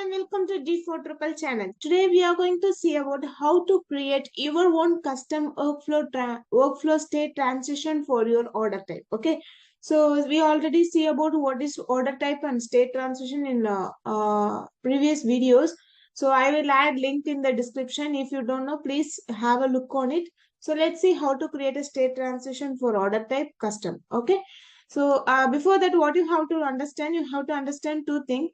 and welcome to D4Drupal channel. Today we are going to see about how to create your own custom workflow state transition for your order type. Okay, so we already see about what is order type and state transition in previous videos. So I will add link in the description. If you don't know, please have a look on it. So let's see how to create a state transition for order type custom. Okay. So before that, what you have to understand, you have to understand two things.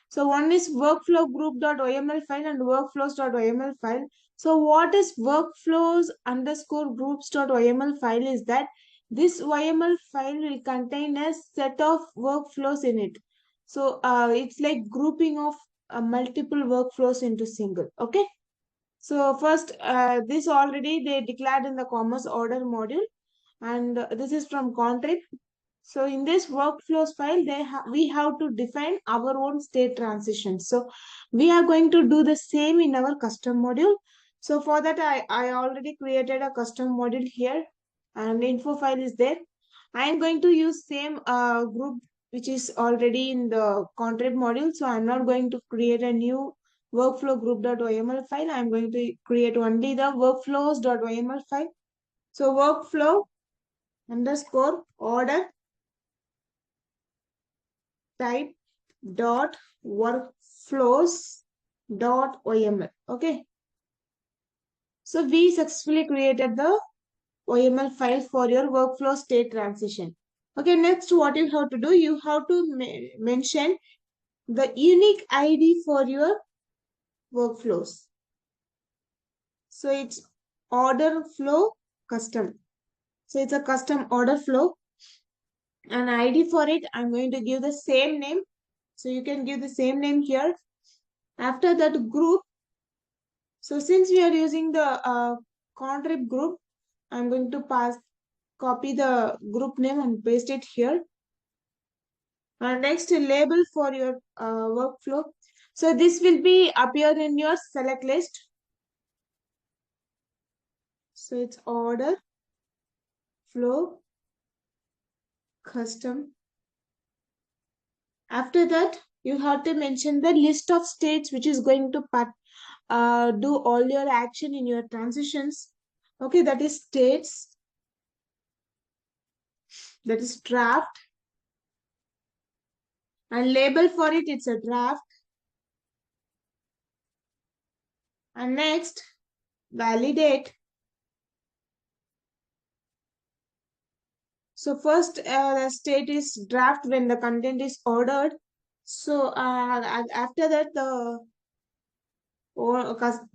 So one is workflow group.yml file and workflows.yml file. So what is workflows underscore groups.yml file is that this YML file will contain a set of workflows in it. So it's like grouping of multiple workflows into single. Okay. So first, this already they declared in the commerce order module, and this is from contrib. So in this workflows file, we have to define our own state transitions. So we are going to do the same in our custom module. So for that, I already created a custom module here, and info file is there. I am going to use same group which is already in the contrib module. So I'm not going to create a new workflow group.yml file. I'm going to create only the workflows.yml file. So workflow underscore order type dot workflows dot OML. Okay. So we successfully created the OML file for your workflow state transition. Okay. Next, what you have to do, you have to mention the unique ID for your workflows. So it's order flow custom. So it's a custom order flow. An ID for it, I'm going to give the same name. So you can give the same name here. After that group, so since we are using the contrib group, I'm going to copy the group name and paste it here. Next, label for your workflow. So this will be appear in your select list. So it's order flow custom. After that, you have to mention the list of states which is going to do all your action in your transitions. Okay, that is states. That is draft. And label for it, it's a draft. And next, validate. So first, the state is draft when the content is ordered. So after that, the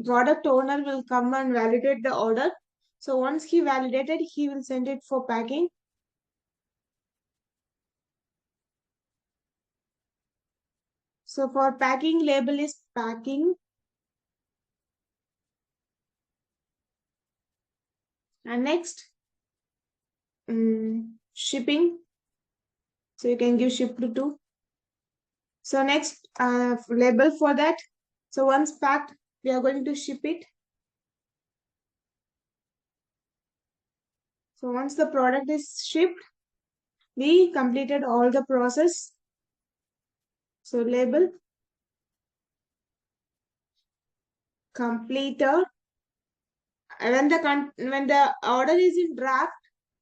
product owner will come and validate the order. So once he validated, he will send it for packing. So for packing, label is packing. And next, shipping. So you can give shipped to. So next, label for that. So once packed, we are going to ship it. So once the product is shipped, we completed all the process. So label completed. When the order is in draft,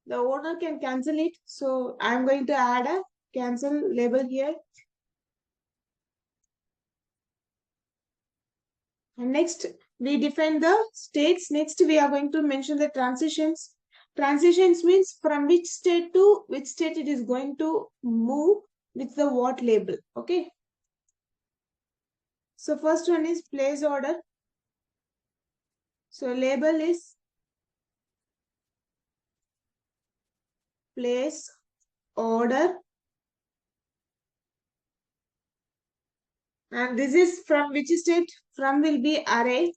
the owner can cancel it. So I'm going to add a cancel label here. And next, we define the states. Next, we are going to mention the transitions. Transitions means from which state to which state it is going to move with the what label. Okay. So first one is place order. So label is place order. And this is from which state? From will be array.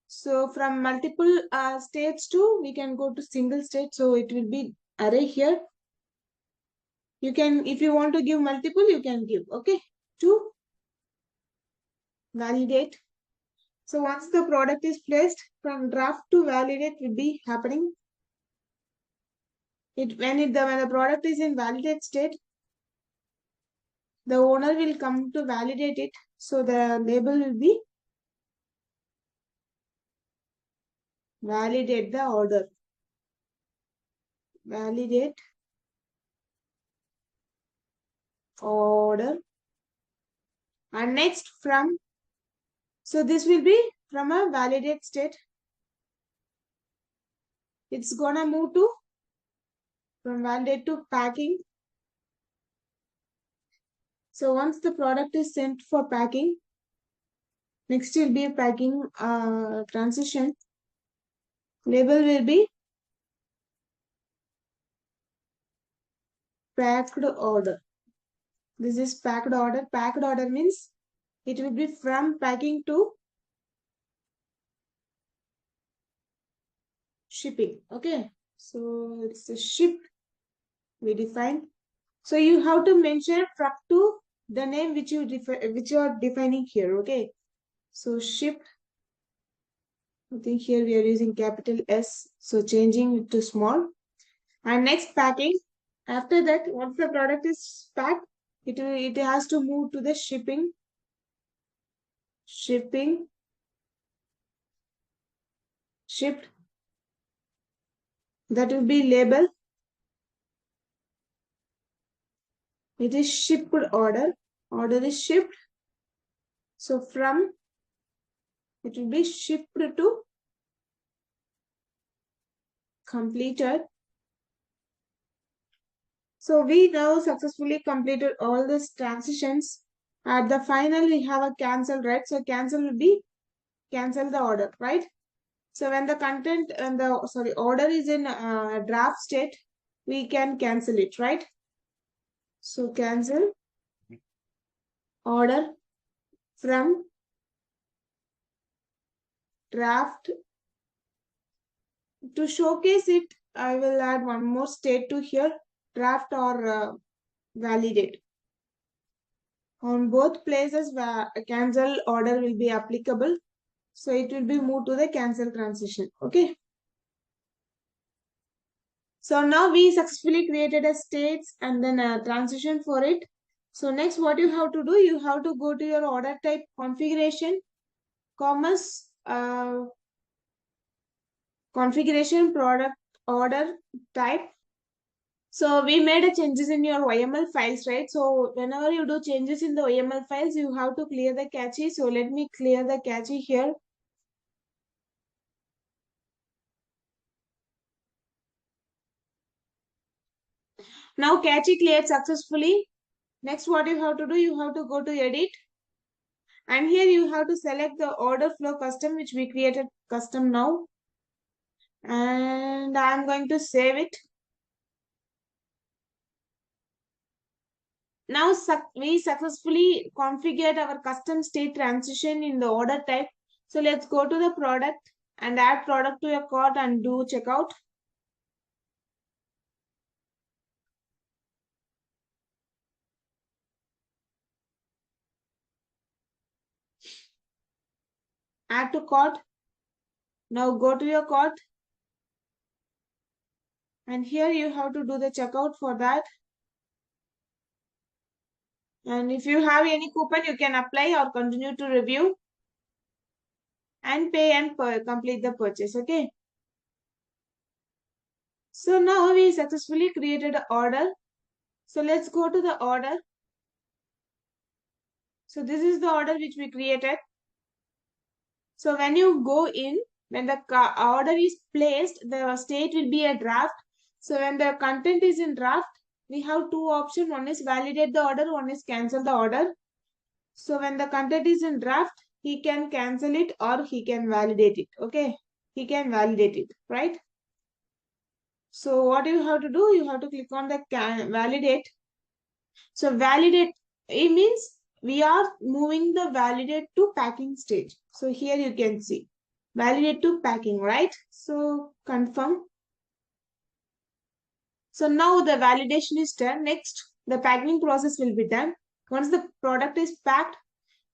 So from multiple states to we can go to single state. So it will be array here. You can, if you want to give multiple, you can give. Okay. To validate. So once the product is placed, from draft to validate will be happening. When the product is in validate state, The owner will come to validate it. So the label will be validate the order. Validate order. And next from, so this will be from a validate state. It's gonna move to from validate to packing. So once the product is sent for packing, next will be a packing transition. Label will be packed order. This is packed order. Packed order means it will be from packing to shipping. Okay. So it's a ship we define. So you have to mention from to the name which you are defining here. Okay. So ship. I think here we are using capital S. So changing it to small. And next packing. After that, once the product is packed, it has to move to the shipping. Shipping. Shipped. That will be label. It is shipped order. Order is shipped. So from, it will be shipped to completed. So we now successfully completed all these transitions. At the final, we have a cancel, right? So cancel will be cancel the order, right? So when the content and the order is in draft state, we can cancel it, right? So cancel order from draft. To showcase it, I will add one more state to here, draft or validate. On both places, cancel order will be applicable. So it will be moved to the cancel transition. Okay. So now we successfully created a states and then a transition for it. So next what you have to do, you have to go to your order type configuration, commerce, configuration product order type. So we made a changes in your YML files, right? So whenever you do changes in the YML files, you have to clear the cache. So let me clear the cache here. Now cache cleared successfully. Next, what you have to do, you have to go to edit. And here you have to select the order flow custom, which we created custom now. And I'm going to save it. Now we successfully configured our custom state transition in the order type. So let's go to the product and add product to your cart and do checkout. Add to cart. Now go to your cart. And here you have to do the checkout for that. And if you have any coupon, you can apply or continue to review and pay and complete the purchase. Okay. So now we successfully created an order. So let's go to the order. So this is the order which we created. So when you go in, when the order is placed, the state will be a draft. So when the content is in draft, we have two options. One is validate the order, one is cancel the order. So when the content is in draft, he can cancel it or he can validate it. Okay, he can validate it, right? So what you have to do, you have to click on the validate. So validate, it means we are moving the validate to packing stage. So here you can see validate to packing, right? So confirm. So now the validation is done. Next, the packing process will be done. Once the product is packed,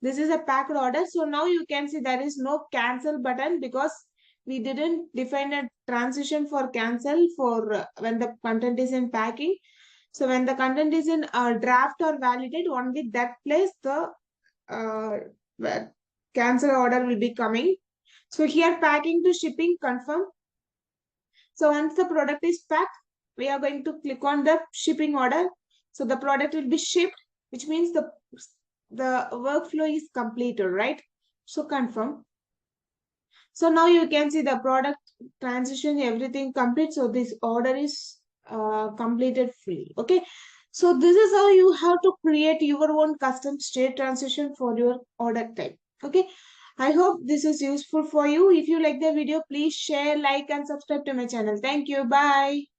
this is a packed order. So now you can see there is no cancel button because we didn't define a transition for cancel for when the content is in packing. So when the content is in draft or validate, only that place the uh, cancel order will be coming. So here packing to shipping confirm. So once the product is packed, we are going to click on the shipping order. So the product will be shipped, which means the workflow is completed, right? So confirm. So now you can see the product transition, everything complete. So this order is completed fully. Okay. So this is how you have to create your own custom state transition for your order type. Okay. I hope this is useful for you. If you like the video, please share, like, and subscribe to my channel. Thank you. Bye.